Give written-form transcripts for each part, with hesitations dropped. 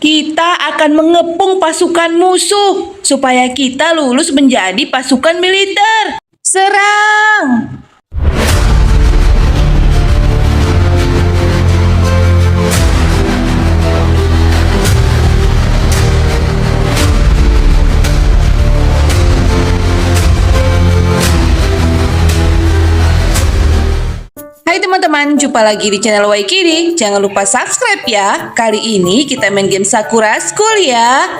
Kita akan mengepung pasukan musuh supaya kita lulus menjadi pasukan militer. Serang! Hai teman-teman, jumpa lagi di channel Waikiri. Jangan lupa subscribe ya. Kali ini kita main game Sakura School ya.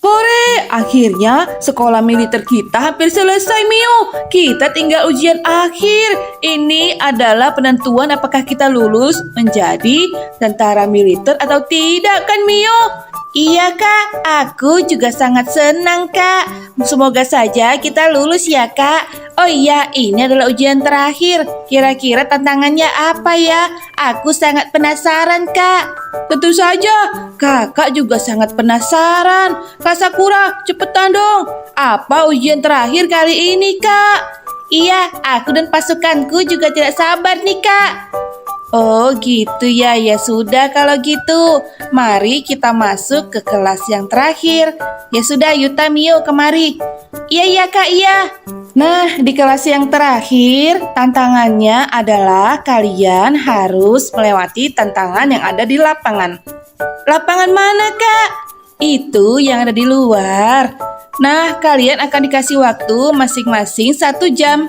Hore, akhirnya sekolah militer kita hampir selesai, Mio. Kita tinggal ujian akhir. Ini adalah penentuan apakah kita lulus menjadi tentara militer atau tidak kan, Mio? Iya kak, aku juga sangat senang kak. Semoga saja kita lulus ya kak. Oh iya, ini adalah ujian terakhir. Kira-kira tantangannya apa ya? Aku sangat penasaran kak. Tentu saja, kakak juga sangat penasaran. Kak Sakura, cepetan dong. Apa ujian terakhir kali ini kak? Iya, aku dan pasukanku juga tidak sabar nih kak. Oh gitu ya, ya sudah kalau gitu. Mari kita masuk ke kelas yang terakhir. Ya sudah, Yuta, Mio, kemari. Iya kak, iya. Nah, di kelas yang terakhir, tantangannya adalah kalian harus melewati tantangan yang ada di lapangan. Lapangan mana kak? Itu yang ada di luar. Nah, kalian akan dikasih waktu masing-masing 1 jam.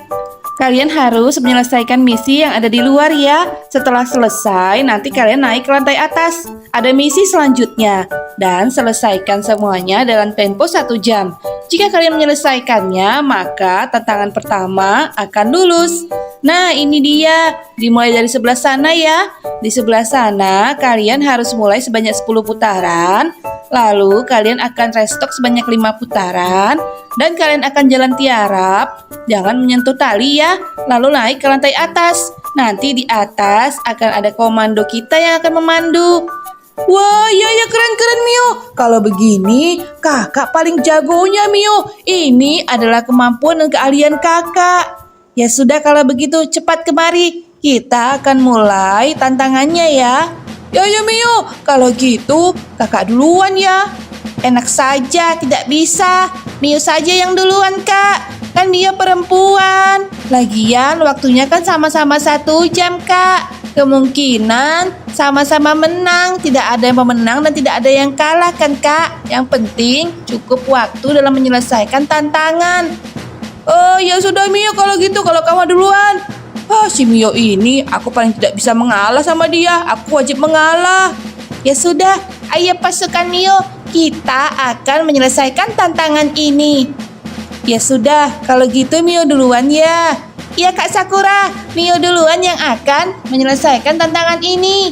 Kalian harus menyelesaikan misi yang ada di luar ya. Setelah selesai, nanti kalian naik ke lantai atas. Ada misi selanjutnya. Dan selesaikan semuanya dalam tempo 1 jam. Jika kalian menyelesaikannya, maka tantangan pertama akan lulus. Nah, ini dia. Dimulai dari sebelah sana ya. Di sebelah sana, kalian harus mulai sebanyak 10 putaran. Lalu, kalian akan restock sebanyak 5 putaran. Dan kalian akan jalan tiarap, jangan menyentuh tali ya. Lalu naik ke lantai atas. Nanti di atas akan ada komando kita yang akan memandu. Wah, ya keren Mio. Kalau begini, kakak paling jagonya Mio. Ini adalah kemampuan dan keahlian kakak. Ya sudah kalau begitu, cepat kemari. Kita akan mulai tantangannya ya. Ya Mio, kalau gitu kakak duluan ya. Enak saja, tidak bisa. Mio saja yang duluan kak. Kan dia perempuan. Lagian waktunya kan sama-sama 1 jam kak. Kemungkinan sama-sama menang. Tidak ada yang pemenang dan tidak ada yang kalah kan kak. Yang penting cukup waktu dalam menyelesaikan tantangan. Oh ya sudah Mio kalau gitu, kalau kamu duluan. Si Mio ini aku paling tidak bisa mengalah sama dia. Aku wajib mengalah. Ya sudah, ayo pasukan Mio. Kita akan menyelesaikan tantangan ini. Ya sudah, kalau gitu Mio duluan ya. Iya Kak Sakura, Mio duluan yang akan menyelesaikan tantangan ini.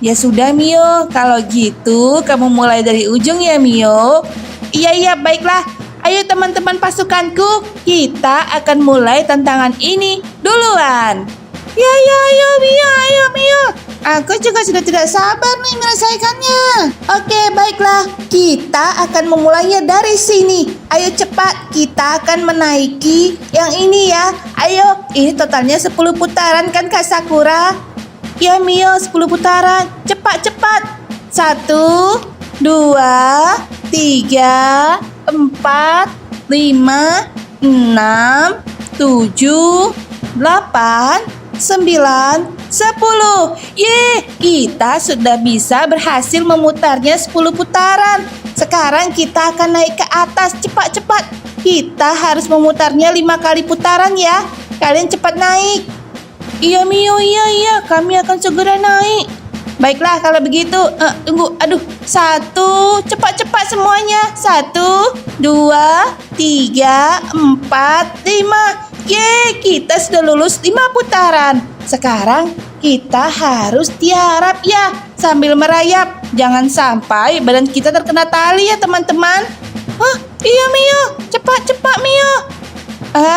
Ya sudah Mio, kalau gitu kamu mulai dari ujung ya Mio. Iya, baiklah. Ayo teman-teman pasukanku, kita akan mulai tantangan ini duluan. Ya, ayo Mio. Aku juga sudah tidak sabar nih menyelesaikannya. Oke, baiklah. Kita akan memulainya dari sini. Ayo cepat, kita akan menaiki yang ini ya. Ayo, ini totalnya 10 putaran kan Kak Sakura? Ya Mio, 10 putaran. Cepat. 1, 2, 3, 4, 5, 6, 7, 8, 9, 10. Kita sudah bisa berhasil memutarnya 10 putaran. Sekarang kita akan naik ke atas. Cepat. Kita harus memutarnya 5 kali putaran ya. Kalian cepat naik. Iya Mio, iya. Kami akan segera naik. Baiklah kalau begitu. Tunggu, 1, cepat semuanya. 1, 2, 3, 4, 5. Kita sudah lulus 5 putaran. Sekarang kita harus tiarap ya, sambil merayap. Jangan sampai badan kita terkena tali ya teman-teman. Iya Mio, cepat Mio.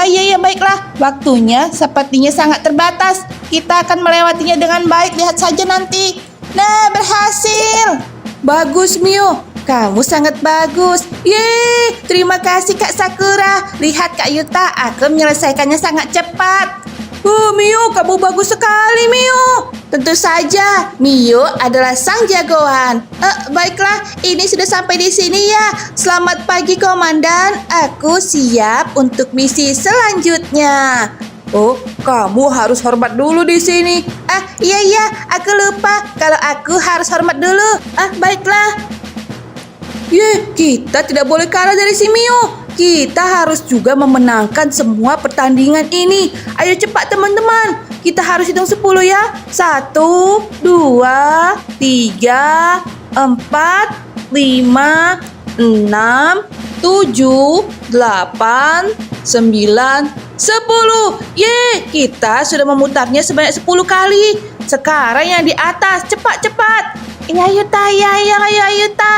Iya, baiklah. Waktunya sepertinya sangat terbatas. Kita akan melewatinya dengan baik. Lihat saja nanti. Nah, berhasil. Bagus Mio, kamu sangat bagus. Terima kasih Kak Sakura. Lihat Kak Yuta, aku menyelesaikannya sangat cepat. Mio, kamu bagus sekali, Mio. Tentu saja, Mio adalah sang jagoan. Baiklah, ini sudah sampai di sini ya. Selamat pagi, Komandan. Aku siap untuk misi selanjutnya. Oh, kamu harus hormat dulu di sini. Iya, aku lupa kalau aku harus hormat dulu. Baiklah. Kita tidak boleh kalah dari si Mio. Kita harus juga memenangkan semua pertandingan ini. Ayo cepat teman-teman. Kita harus hitung 10 ya. 1, 2, 3, 4, 5, 6, 7, 8, 9, 10. Kita sudah memutarnya sebanyak 10 kali. Sekarang yang di atas. Cepat. Ayo Yuta.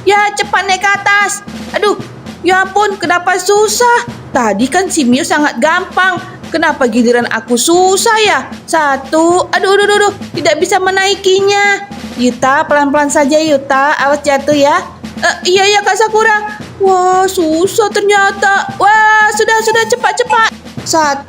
Ya, cepat naik ke atas. Aduh. Ya ampun, kenapa susah? Tadi kan si Mio sangat gampang. Kenapa giliran aku susah ya? 1, aduh, tidak bisa menaikinya. Yuta, pelan-pelan saja Yuta, awas jatuh ya. Iya Kak Sakura. Wah, susah ternyata. Wah, sudah, cepat. 1,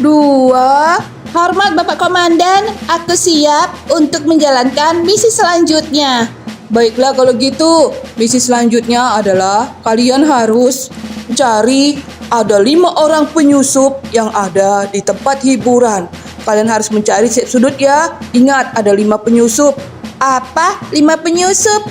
2. Hormat Bapak Komandan, aku siap untuk menjalankan misi selanjutnya. Baiklah kalau gitu, misi selanjutnya adalah kalian harus mencari ada 5 orang penyusup yang ada di tempat hiburan. Kalian harus mencari setiap sudut ya. Ingat ada 5 penyusup. Apa? 5 penyusup?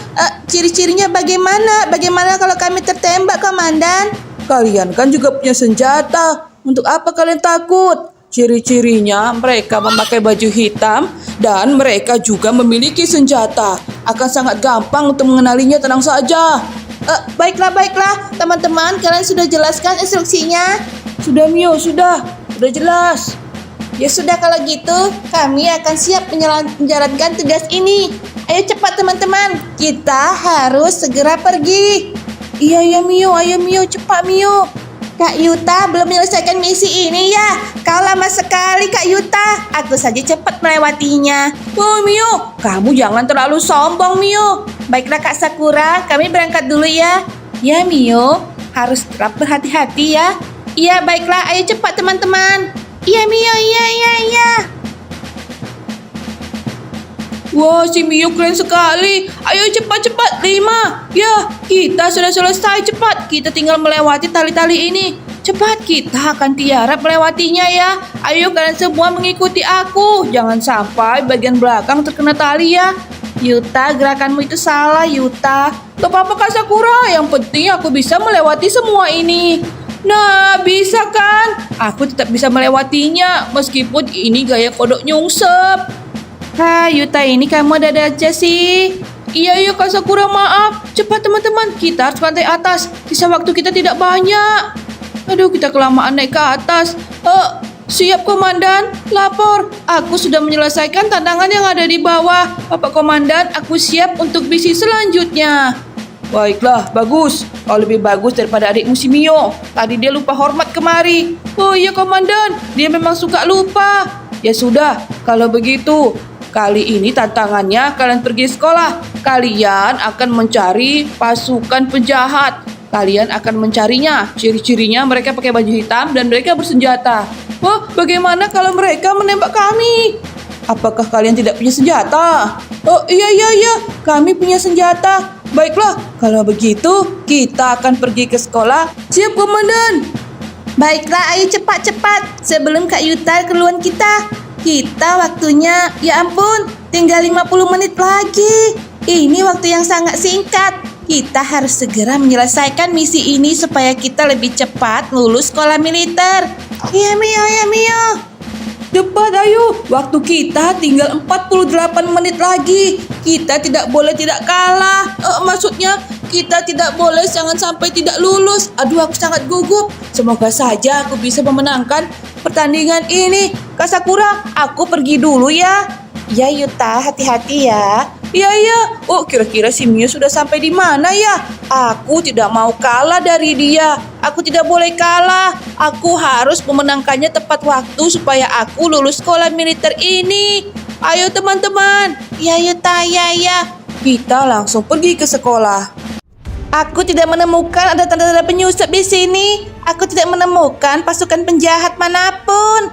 Ciri-cirinya bagaimana? Bagaimana kalau kami tertembak, Komandan? Kalian kan juga punya senjata. Untuk apa kalian takut? Ciri-cirinya mereka memakai baju hitam dan mereka juga memiliki senjata. Akan sangat gampang untuk mengenalinya, tenang saja. Baiklah. Teman-teman, kalian sudah jelaskan instruksinya? Sudah Mio, sudah jelas. Ya sudah kalau gitu, kami akan siap menjalankan tugas ini. Ayo cepat teman-teman, kita harus segera pergi. Iya Mio, ayo Mio, cepat Mio. Kak Yuta belum menyelesaikan misi ini ya. Kau lama sekali Kak Yuta. Aku saja cepat melewatinya. Mio, kamu jangan terlalu sombong Mio. Baiklah Kak Sakura, kami berangkat dulu ya. Ya Mio, harus tetap berhati-hati ya. Iya baiklah, ayo cepat teman-teman. Iya Mio, iya. Wah, si Mio keren sekali. Ayo cepat. 5. Ya, kita sudah selesai. Cepat, kita tinggal melewati tali-tali ini. Cepat, kita akan tiarap melewatinya ya. Ayo kalian semua mengikuti aku. Jangan sampai bagian belakang terkena tali ya. Yuta, gerakanmu itu salah Yuta. Gak apa-apa Kak Sakura. Yang penting aku bisa melewati semua ini. Nah, bisa kan? Aku tetap bisa melewatinya. Meskipun ini gaya kodok nyungsep. Yuta ini kamu ada aja sih. Iya Kak Sakura, maaf. Cepat teman-teman, kita harus lantai atas. Sisa waktu kita tidak banyak. Aduh, kita kelamaan naik ke atas. Siap Komandan, lapor. Aku sudah menyelesaikan tantangan yang ada di bawah. Bapak Komandan, aku siap untuk misi selanjutnya. Baiklah, bagus. Kau lebih bagus daripada adikmu si Mio. Tadi dia lupa hormat kemari. Oh iya Komandan, dia memang suka lupa. Ya sudah, kalau begitu kali ini tantangannya kalian pergi sekolah. Kalian akan mencari pasukan penjahat. Kalian akan mencarinya. Ciri-cirinya mereka pakai baju hitam dan mereka bersenjata. Wah, bagaimana kalau mereka menembak kami? Apakah kalian tidak punya senjata? Oh iya, kami punya senjata. Baiklah, kalau begitu kita akan pergi ke sekolah. Siap Komandan. Baiklah, ayo cepat. Sebelum Kak Yuta keluhan kita. Kita waktunya, ya ampun, tinggal 50 menit lagi. Ini waktu yang sangat singkat. Kita harus segera menyelesaikan misi ini supaya kita lebih cepat lulus sekolah militer. Iya Mio. Cepat ayo, waktu kita tinggal 48 menit lagi. Kita tidak boleh tidak kalah. Maksudnya kita tidak boleh jangan sampai tidak lulus. Aduh, aku sangat gugup. Semoga saja aku bisa memenangkan pertandingan ini. Kak Sakura, aku pergi dulu ya. Ya Yuta, hati-hati ya. Iya. Oh, kira-kira si Mio sudah sampai di mana ya? Aku tidak mau kalah dari dia. Aku tidak boleh kalah. Aku harus memenangkannya tepat waktu supaya aku lulus sekolah militer ini. Ayo teman-teman. Ya Yuta, ya. Kita langsung pergi ke sekolah. Aku tidak menemukan ada tanda-tanda penyusup di sini. Aku tidak menemukan pasukan penjahat manapun.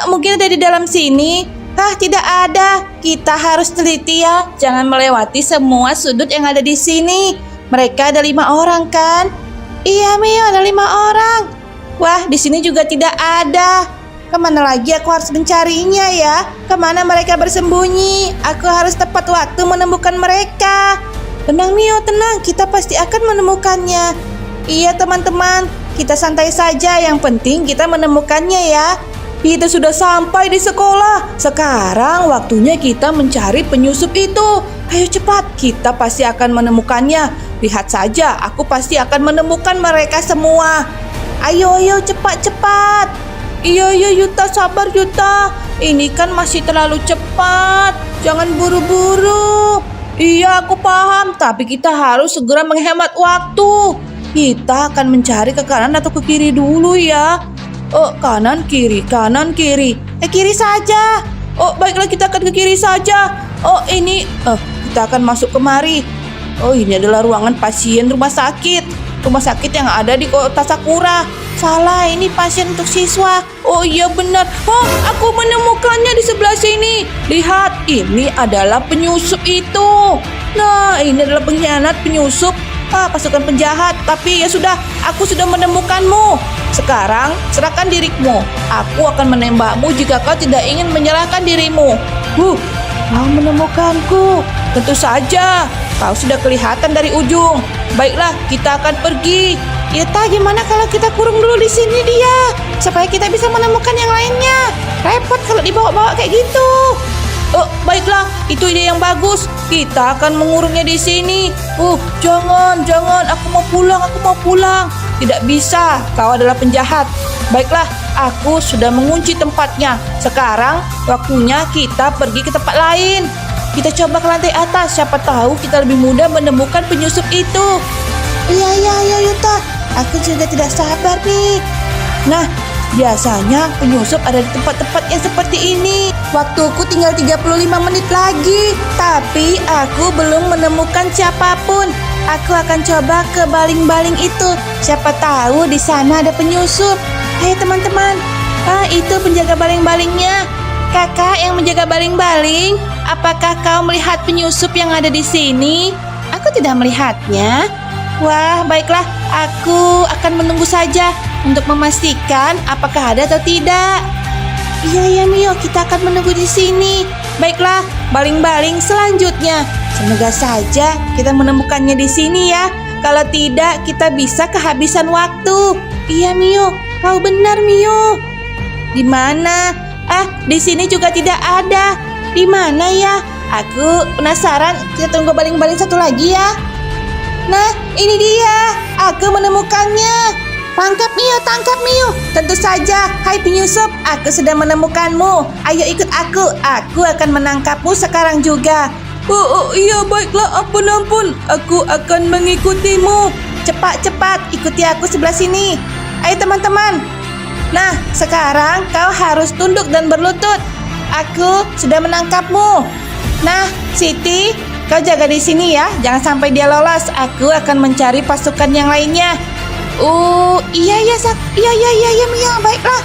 Mungkin ada di dalam sini. Hah, tidak ada. Kita harus teliti ya. Jangan melewati semua sudut yang ada di sini. Mereka ada 5 orang kan? Iya, Mio, ada 5 orang. Wah, di sini juga tidak ada. Kemana lagi aku harus mencarinya ya? Kemana mereka bersembunyi? Aku harus tepat waktu menemukan mereka. Tenang Mio, tenang. Kita pasti akan menemukannya. Iya teman-teman, kita santai saja. Yang penting kita menemukannya ya. Kita sudah sampai di sekolah. Sekarang waktunya kita mencari penyusup itu. Ayo cepat, kita pasti akan menemukannya. Lihat saja, aku pasti akan menemukan mereka semua. Ayo cepat. Iya Yuta, sabar Yuta. Ini kan masih terlalu cepat. Jangan buru-buru. Iya aku paham, tapi kita harus segera menghemat waktu. Kita akan mencari ke kanan atau ke kiri dulu ya. Kanan kiri. Kiri saja. Baiklah kita akan ke kiri saja. Kita akan masuk kemari. Ini adalah ruangan pasien rumah sakit. Rumah sakit yang ada di kota Sakura. Salah, ini pasien untuk siswa. Oh iya benar. Aku menemukannya di sebelah sini. Lihat, ini adalah penyusup itu. Nah, ini adalah pengkhianat penyusup. Pasukan penjahat. Tapi ya sudah, aku sudah menemukanmu. Sekarang, serahkan dirimu. Aku akan menembakmu jika kau tidak ingin menyerahkan dirimu. Kau menemukanku. Tentu saja. Kau sudah kelihatan dari ujung. Baiklah, kita akan pergi. Yuta, gimana kalau kita kurung dulu di sini dia, supaya kita bisa menemukan yang lainnya. Repot kalau dibawa-bawa kayak gitu. Baiklah, itu ide yang bagus. Kita akan mengurungnya di sini. Jangan, aku mau pulang. Tidak bisa, kau adalah penjahat. Baiklah, aku sudah mengunci tempatnya. Sekarang waktunya kita pergi ke tempat lain. Kita coba ke lantai atas, siapa tahu kita lebih mudah menemukan penyusup itu. Iya Yuta. Aku juga tidak sabar nih. Nah, biasanya penyusup ada di tempat-tempat yang seperti ini. Waktuku tinggal 35 menit lagi. Tapi aku belum menemukan siapapun. Aku akan coba ke baling-baling itu. Siapa tahu di sana ada penyusup. Hai teman-teman. Itu penjaga baling-balingnya. Kakak yang menjaga baling-baling, apakah kau melihat penyusup yang ada di sini? Aku tidak melihatnya. Wah, baiklah. Aku akan menunggu saja untuk memastikan apakah ada atau tidak. Iya Mio, kita akan menunggu di sini. Baiklah, baling-baling selanjutnya. Semoga saja kita menemukannya di sini ya. Kalau tidak, kita bisa kehabisan waktu. Iya Mio, kau benar Mio. Di mana? Di sini juga tidak ada. Di mana ya? Aku penasaran. Kita tunggu baling-baling satu lagi ya. Nah, ini dia. Aku menemukannya. Tangkap Mio. Tentu saja. Hai penyusup, aku sudah menemukanmu. Ayo ikut aku. Aku akan menangkapmu sekarang juga. Iya baiklah, ampun. Aku akan mengikutimu. Cepat, ikuti aku sebelah sini. Ayo teman-teman. Nah, sekarang kau harus tunduk dan berlutut. Aku sudah menangkapmu. Nah, Siti, kau jaga di sini ya. Jangan sampai dia lolos. Aku akan mencari pasukan yang lainnya. Iya, Mia. Baiklah.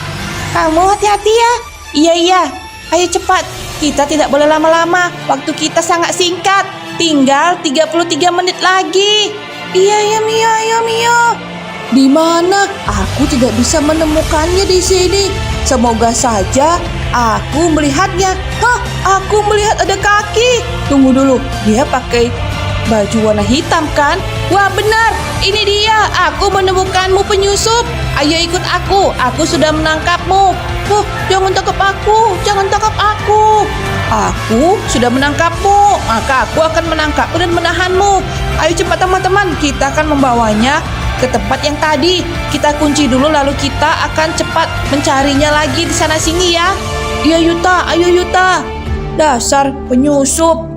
Kamu hati-hati ya. Iya. Ayo cepat. Kita tidak boleh lama-lama. Waktu kita sangat singkat. Tinggal 33 menit lagi. Iya, Mia. Ayo, Mia. Di mana? Aku tidak bisa menemukannya di sini. Semoga saja aku melihatnya. Aku melihat ada kaki. Tunggu dulu, dia pakai baju warna hitam kan? Wah benar, ini dia. Aku menemukanmu penyusup. Ayo ikut aku. Aku sudah menangkapmu. Jangan tangkap aku. Aku sudah menangkapmu. Maka aku akan menangkapmu dan menahanmu. Ayo cepat teman-teman. Kita akan membawanya ke tempat yang tadi. Kita kunci dulu lalu kita akan cepat mencarinya lagi di sana sini ya. Iya Yuta, ayo Yuta. Dasar penyusup.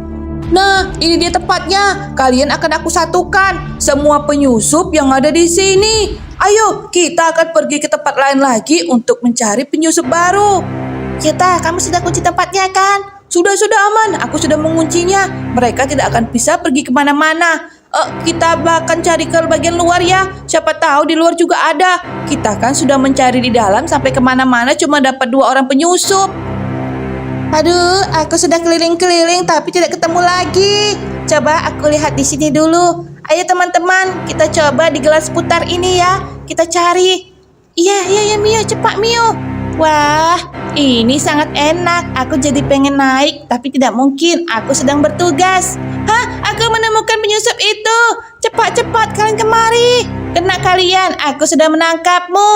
Nah, ini dia tempatnya. Kalian akan aku satukan semua penyusup yang ada di sini. Ayo, kita akan pergi ke tempat lain lagi untuk mencari penyusup baru. Yuta, kamu sudah kunci tempatnya kan? Sudah aman. Aku sudah menguncinya. Mereka tidak akan bisa pergi kemana-mana. Kita akan cari ke bagian luar ya. Siapa tahu di luar juga ada. Kita kan sudah mencari di dalam sampai kemana-mana cuma dapat 2 orang penyusup. Aduh, aku sudah keliling-keliling tapi tidak ketemu lagi. Coba aku lihat di sini dulu. Ayo teman-teman, kita coba di gelas putar ini ya. Kita cari. Iya Mio, cepat Mio. Wah, ini sangat enak. Aku jadi pengen naik, tapi tidak mungkin. Aku sedang bertugas. Hah, aku menemukan penyusup itu. Cepat-cepat kalian kemari. Kena kalian, aku sudah menangkapmu.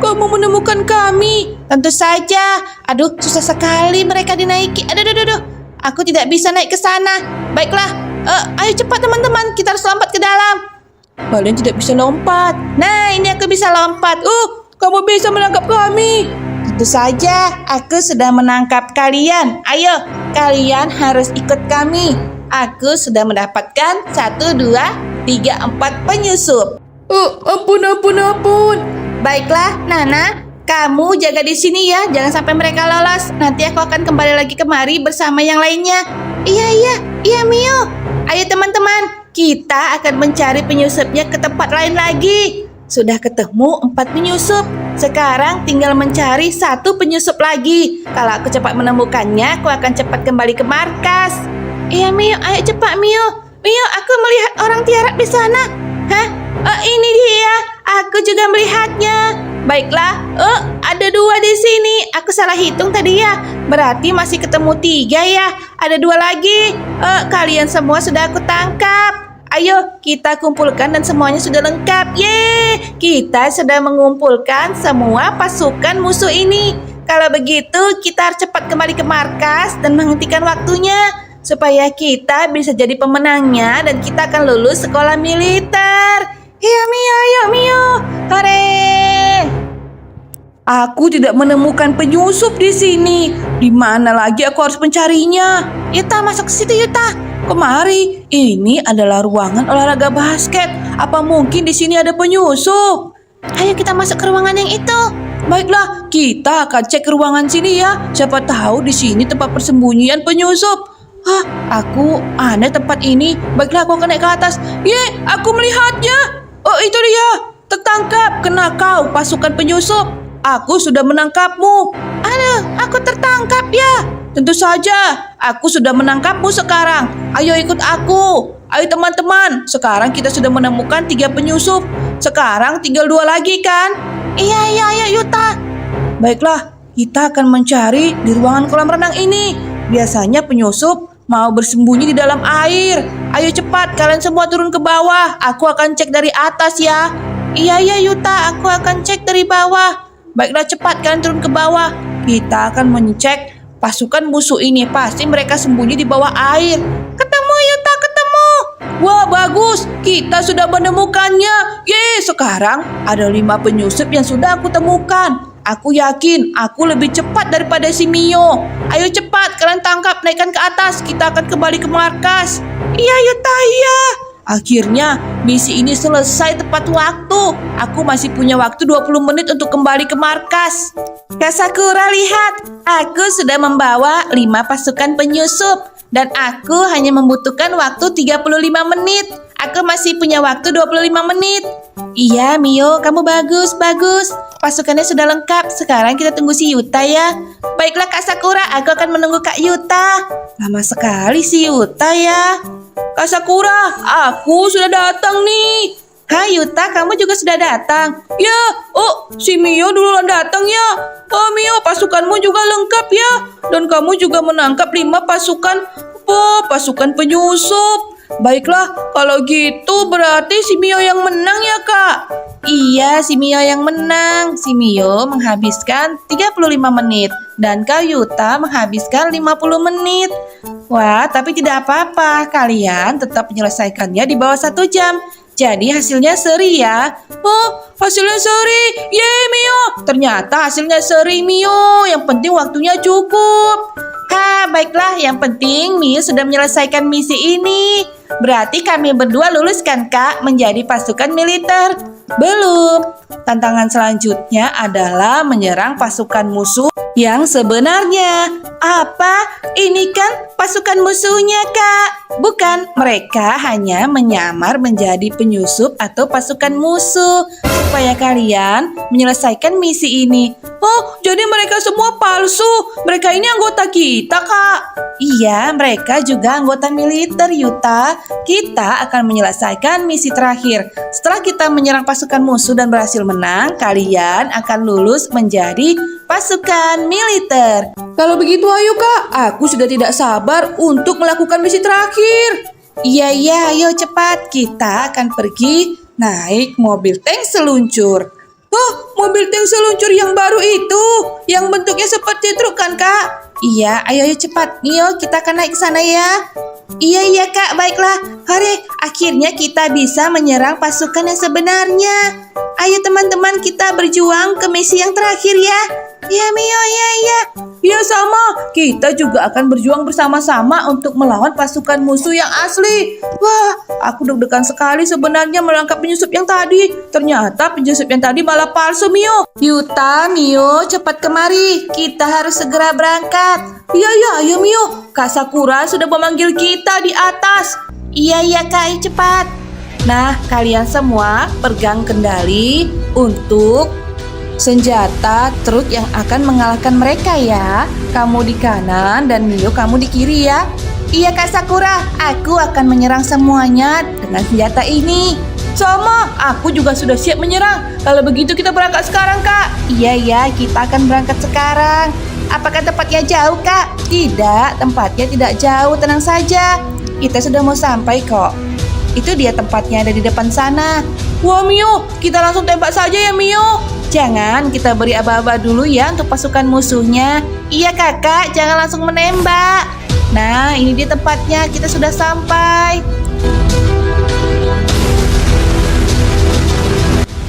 Kamu menemukan kami. Tentu saja. Aduh, susah sekali mereka dinaiki. Aduh. Aku tidak bisa naik ke sana. Baiklah, ayo cepat teman-teman. Kita harus lompat ke dalam. Kalian tidak bisa lompat. Nah, ini aku bisa lompat. Kamu bisa menangkap kami. Tentu saja, aku sudah menangkap kalian. Ayo, kalian harus ikut kami. Aku sudah mendapatkan 1, 2, 3, 4 penyusup. Ampun. Baiklah, Nana, kamu jaga di sini ya. Jangan sampai mereka lolos. Nanti aku akan kembali lagi kemari bersama yang lainnya. Iya, Mio. Ayo teman-teman, kita akan mencari penyusupnya ke tempat lain lagi. Sudah ketemu 4 penyusup. Sekarang tinggal mencari 1 penyusup lagi. Kalau aku cepat menemukannya, aku akan cepat kembali ke markas. Iya Mio, ayo cepat Mio. Mio, aku melihat orang tiarap di sana. Hah? Ini dia. Aku juga melihatnya. Baiklah. Ada 2 di sini. Aku salah hitung tadi ya. Berarti masih ketemu 3 ya. Ada 2 lagi. Kalian semua sudah aku tangkap. Ayo kita kumpulkan dan semuanya sudah lengkap. Yeay, kita sudah mengumpulkan semua pasukan musuh ini. Kalau begitu kita harus cepat kembali ke markas dan menghentikan waktunya supaya kita bisa jadi pemenangnya dan kita akan lulus sekolah militer. Ayo Mio. Hore! Aku tidak menemukan penyusup di sini. Di mana lagi aku harus mencarinya? Yuta, masuk ke situ Yuta. Kemari, ini adalah ruangan olahraga basket. Apa mungkin di sini ada penyusup? Ayo kita masuk ke ruangan yang itu. Baiklah, kita akan cek ke ruangan sini ya. Siapa tahu di sini tempat persembunyian penyusup. Aku aneh tempat ini. Baiklah, aku akan naik ke atas. Aku melihatnya. Itu dia. Tertangkap. Kena kau, pasukan penyusup. Aku sudah menangkapmu. Aduh, aku tertangkap ya. Tentu saja, aku sudah menangkapmu sekarang. Ayo ikut aku. Ayo teman-teman, sekarang kita sudah menemukan 3 penyusup. Sekarang tinggal 2 lagi kan? Iya Yuta. Baiklah, kita akan mencari di ruangan kolam renang ini. Biasanya penyusup mau bersembunyi di dalam air. Ayo cepat, kalian semua turun ke bawah. Aku akan cek dari atas ya. Iya Yuta, aku akan cek dari bawah. Baiklah cepat, kalian turun ke bawah. Kita akan mengecek pasukan musuh ini. Pasti mereka sembunyi di bawah air. Ketemu Yuta, ketemu. Wah, bagus. Kita sudah menemukannya. Sekarang ada 5 penyusup yang sudah aku temukan. Aku yakin aku lebih cepat daripada si Mio. Ayo cepat, kalian tangkap, naikkan ke atas. Kita akan kembali ke markas. Iya Yuta, iya. Akhirnya misi ini selesai tepat waktu. Aku masih punya waktu 20 menit untuk kembali ke markas. Kak Sakura, lihat. Aku sudah membawa 5 pasukan penyusup. Dan aku hanya membutuhkan waktu 35 menit. Aku masih punya waktu 25 menit. Iya Mio, kamu bagus. Pasukannya sudah lengkap. Sekarang kita tunggu si Yuta ya. Baiklah Kak Sakura, aku akan menunggu Kak Yuta. Lama sekali si Yuta ya. Kak Sakura, aku sudah datang nih. Hai Yuta, kamu juga sudah datang. Ya, si Mio duluan datang ya. Mio, pasukanmu juga lengkap ya. Dan kamu juga menangkap 5 pasukan penyusup. Baiklah, kalau gitu berarti si Mio yang menang ya Kak. Iya, si Mio yang menang. Si Mio menghabiskan 35 menit. Dan Kak Yuta menghabiskan 50 menit. Wah, tapi tidak apa-apa. Kalian tetap menyelesaikannya di bawah 1 jam. Jadi hasilnya seri ya. Hasilnya seri. Yeay Mio. Ternyata hasilnya seri Mio. Yang penting waktunya cukup. Baiklah. Yang penting Mio sudah menyelesaikan misi ini. Berarti kami berdua lulus kan Kak menjadi pasukan militer? Belum. Tantangan selanjutnya adalah menyerang pasukan musuh yang sebenarnya. Apa? Ini kan pasukan musuhnya Kak. Bukan, mereka hanya menyamar menjadi penyusup atau pasukan musuh supaya kalian menyelesaikan misi ini. Oh, jadi mereka semua palsu. Mereka ini anggota kita, Kak. Iya, mereka juga anggota militer, Yuta. Kita akan menyelesaikan misi terakhir. Setelah kita menyerang pasukan musuh dan berhasil menang, kalian akan lulus menjadi pasukan militer. Kalau begitu ayo Kak, aku sudah tidak sabar untuk melakukan misi terakhir. Iya, ayo cepat. Kita akan pergi naik mobil tank seluncur. Oh, mobil tank seluncur yang baru itu, yang bentuknya seperti truk kan Kak? Iya, ayo cepat. Mio, kita akan naik ke sana ya. Iya Kak, baiklah. Hore, akhirnya kita bisa menyerang pasukan yang sebenarnya. Ayo teman-teman, kita berjuang ke misi yang terakhir ya. Ya Mio, ya. Ya sama, kita juga akan berjuang bersama-sama untuk melawan pasukan musuh yang asli. Wah, aku deg-degan sekali sebenarnya melangkap penyusup yang tadi. Ternyata penyusup yang tadi malah palsu Mio. Yuta, Mio, cepat kemari. Kita harus segera berangkat. Iya, ayo Mio. Kak Sakura sudah memanggil kita di atas. Iya Kak, cepat. Nah, kalian semua pegang kendali untuk senjata truk yang akan mengalahkan mereka ya. Kamu di kanan dan Mio kamu di kiri ya. Iya Kak Sakura, aku akan menyerang semuanya dengan senjata ini. Sama, aku juga sudah siap menyerang. Kalau begitu kita berangkat sekarang Kak. Iya, kita akan berangkat sekarang. Apakah tempatnya jauh Kak? Tidak, tempatnya tidak jauh, tenang saja. Kita sudah mau sampai kok. Itu dia tempatnya, ada di depan sana. Wah Mio, kita langsung tembak saja ya Mio. Jangan, kita beri aba-aba dulu ya untuk pasukan musuhnya. Iya kakak, jangan langsung menembak. Nah, ini dia tempatnya, kita sudah sampai.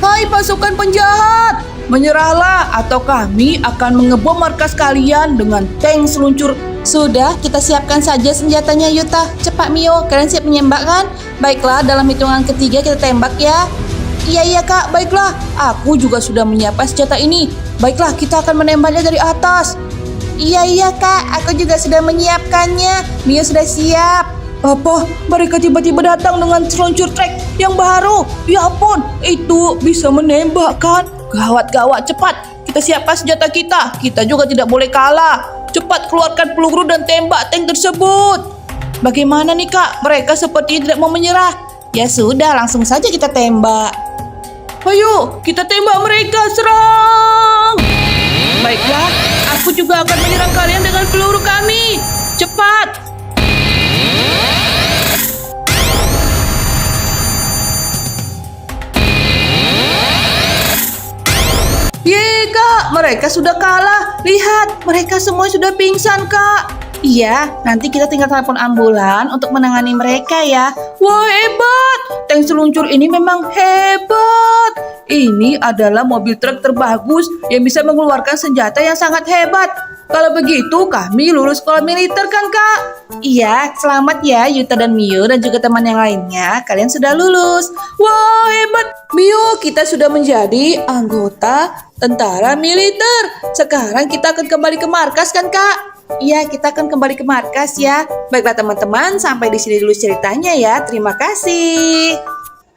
Hai pasukan penjahat, menyerahlah atau kami akan mengebom markas kalian dengan tank seluncur. Sudah, kita siapkan saja senjatanya Yuta. Cepat Mio, kalian siap menembak kan? Baiklah, dalam hitungan ketiga kita tembak ya. Iya Kak, baiklah. Aku juga sudah menyiapkan senjata ini. Baiklah, kita akan menembaknya dari atas. Iya Kak, aku juga sudah menyiapkannya. Mio sudah siap. Apa? Mereka tiba-tiba datang dengan seluncur trek yang baru. Ya ampun, itu bisa menembak kan? Gawat, cepat. Kita siapkan senjata kita. Kita juga tidak boleh kalah. Cepat keluarkan peluru dan tembak tank tersebut. Bagaimana nih Kak? Mereka sepertinya tidak mau menyerah. Ya sudah, langsung saja kita tembak. Ayo, kita tembak mereka, serang! Baiklah, aku juga akan menyerang kalian dengan peluru kami. Cepat! Yeay Kak, mereka sudah kalah. Lihat, mereka semua sudah pingsan Kak. Iya, nanti kita tinggal telepon ambulan untuk menangani mereka ya. Wah hebat, tank seluncur ini memang hebat. Ini adalah mobil truk terbagus yang bisa mengeluarkan senjata yang sangat hebat. Kalau begitu kami lulus sekolah militer kan Kak? Iya, selamat ya Yuta dan Mio dan juga teman yang lainnya. Kalian sudah lulus. Wah hebat. Mio, kita sudah menjadi anggota tentara militer. Sekarang kita akan kembali ke markas kan Kak? Iya, kita akan kembali ke markas ya. Baiklah teman-teman, sampai di sini dulu ceritanya ya. Terima kasih.